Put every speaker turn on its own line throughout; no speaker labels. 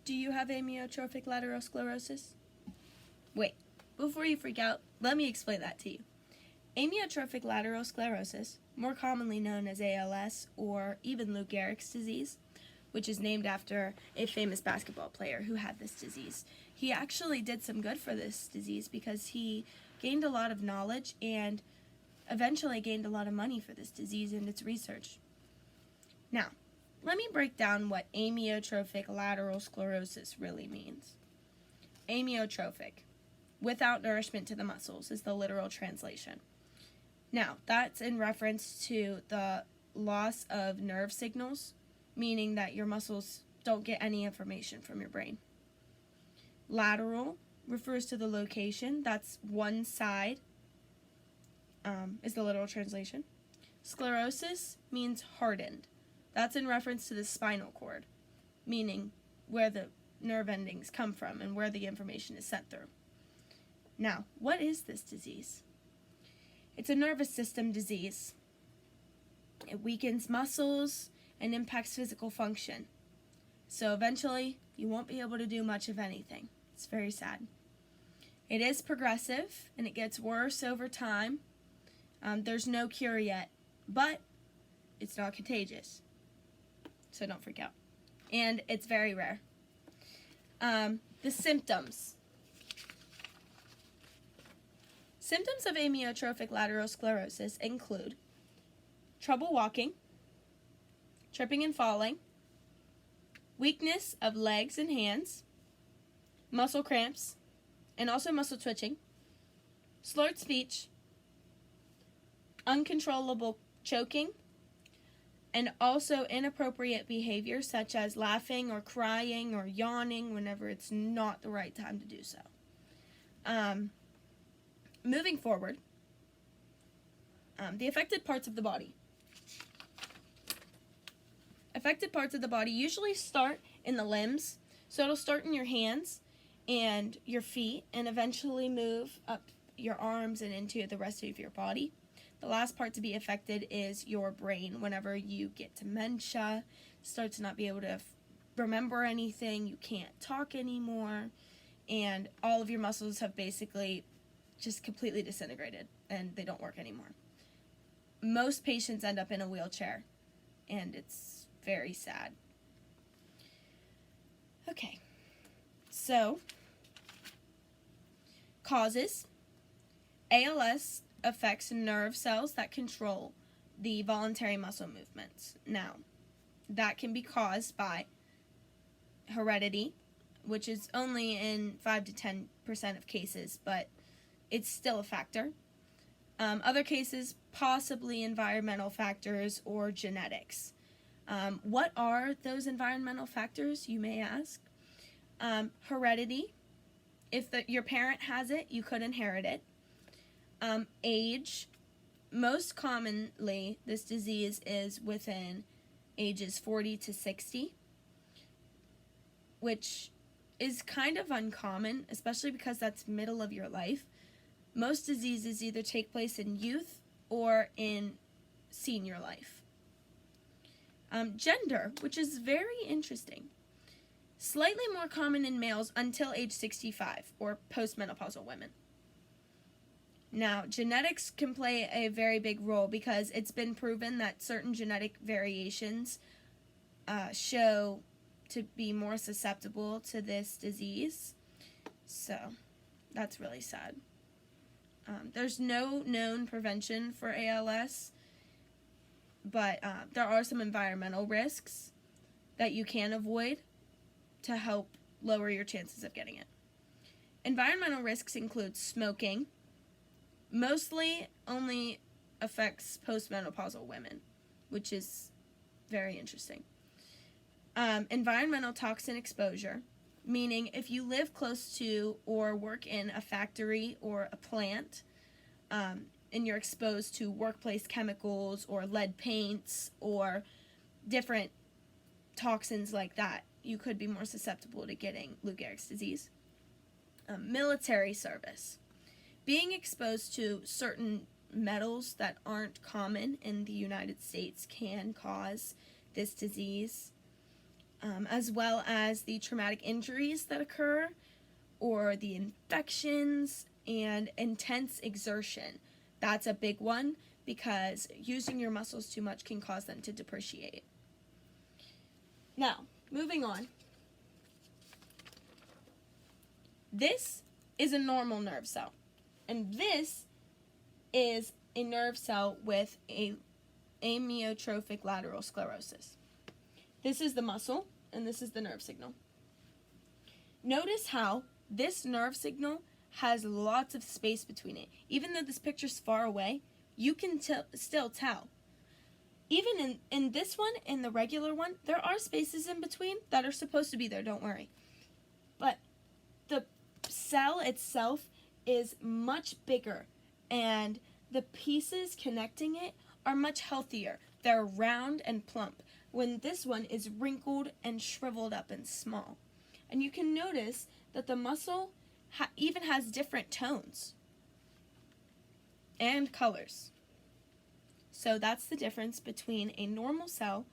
Do you have amyotrophic lateral sclerosis? Wait, before you freak out, let me explain that to you. Amyotrophic lateral sclerosis, more commonly known as ALS or even Lou Gehrig's disease, which is named after a famous basketball player who had this disease. He actually did some good for this disease because he gained a lot of knowledge and eventually gained a lot of money for this disease and its research. Now, let me break down what amyotrophic lateral sclerosis really means. Amyotrophic, without nourishment to the muscles, is the literal translation. Now, that's in reference to the loss of nerve signals, meaning that your muscles don't get any information from your brain. Lateral refers to the location, that's one side, is the literal translation. Sclerosis means hardened. That's in reference to the spinal cord, meaning where the nerve endings come from and where the information is sent through. Now, what is this disease? It's a nervous system disease. It weakens muscles and impacts physical function. So eventually, you won't be able to do much of anything. It's very sad. It is progressive, and it gets worse over time. There's no cure yet, but it's not contagious. So don't freak out. And it's very rare. The symptoms. Symptoms of amyotrophic lateral sclerosis include trouble walking, tripping and falling, weakness of legs and hands, muscle cramps, and also muscle twitching, slurred speech, uncontrollable choking, and also inappropriate behavior such as laughing or crying or yawning whenever it's not the right time to do so. Moving forward, the affected parts of the body. Affected parts of the body usually start in the limbs, so it'll start in your hands and your feet and eventually move up your arms and into the rest of your body. The last part to be affected is your brain. Whenever you get dementia, start to not be able to remember anything, you can't talk anymore, and all of your muscles have basically just completely disintegrated and they don't work anymore. Most patients end up in a wheelchair, and it's very sad. Okay, so causes. ALS affects nerve cells that control the voluntary muscle movements. Now, that can be caused by heredity, which is only in 5 to 10% of cases, but it's still a factor. Other cases, possibly environmental factors or genetics. What are those environmental factors, you may ask? Heredity. If your parent has it, you could inherit it. Age. Most commonly, this disease is within ages 40 to 60, which is kind of uncommon, especially because that's middle of your life. Most diseases either take place in youth or in senior life. Gender, which is very interesting. Slightly more common in males until age 65 or postmenopausal women. Now, genetics can play a very big role because it's been proven that certain genetic variations show to be more susceptible to this disease. So, that's really sad. There's no known prevention for ALS, but there are some environmental risks that you can avoid to help lower your chances of getting it. Environmental risks include smoking. Mostly only affects postmenopausal women, which is very interesting. Environmental toxin exposure, meaning if you live close to or work in a factory or a plant, and you're exposed to workplace chemicals or lead paints or different toxins like that, you could be more susceptible to getting Lou Gehrig's disease. Military service. Being exposed to certain metals that aren't common in the United States can cause this disease. as well as the traumatic injuries that occur, or the infections and intense exertion. That's a big one because using your muscles too much can cause them to depreciate. Now, moving on. This is a normal nerve cell, and this is a nerve cell with a amyotrophic lateral sclerosis. This is the muscle, and this is the nerve signal. Notice how this nerve signal has lots of space between it. Even though this picture's far away, you can still tell. Even in this one, in the regular one, there are spaces in between that are supposed to be there, don't worry. But the cell itself is much bigger, and the pieces connecting it are much healthier. They're round and plump, when this one is wrinkled and shriveled up and small. And you can notice that the muscle even has different tones and colors. So that's the difference between a normal cell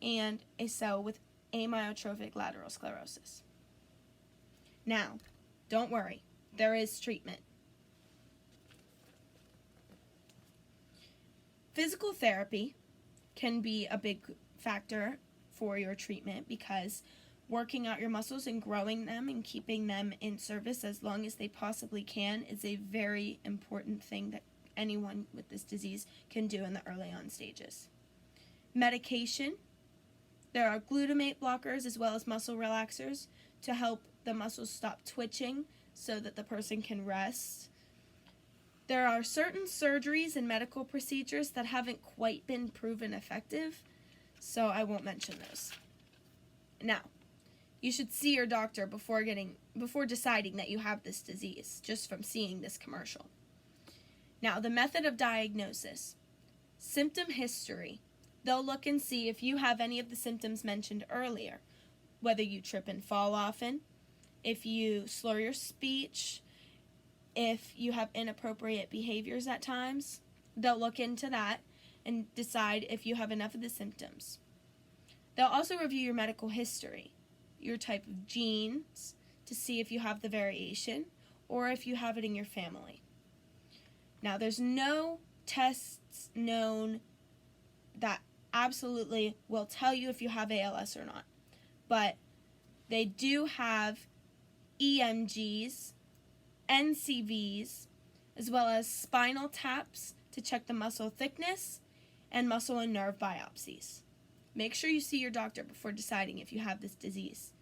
and a cell with amyotrophic lateral sclerosis. Now, don't worry, there is treatment. Physical therapy can be a big factor for your treatment because working out your muscles and growing them and keeping them in service as long as they possibly can is a very important thing that anyone with this disease can do in the early on stages. Medication. There are glutamate blockers as well as muscle relaxers to help the muscles stop twitching so that the person can rest. There are certain surgeries and medical procedures that haven't quite been proven effective, so I won't mention those. Now, you should see your doctor before deciding that you have this disease, just from seeing this commercial. Now, the method of diagnosis. Symptom history. They'll look and see if you have any of the symptoms mentioned earlier, whether you trip and fall often, if you slur your speech, if you have inappropriate behaviors at times. They'll look into that and decide if you have enough of the symptoms. They'll also review your medical history, your type of genes, to see if you have the variation or if you have it in your family. Now, there's no tests known that absolutely will tell you if you have ALS or not, but they do have EMGs, NCVs, as well as spinal taps to check the muscle thickness, and muscle and nerve biopsies. Make sure you see your doctor before deciding if you have this disease.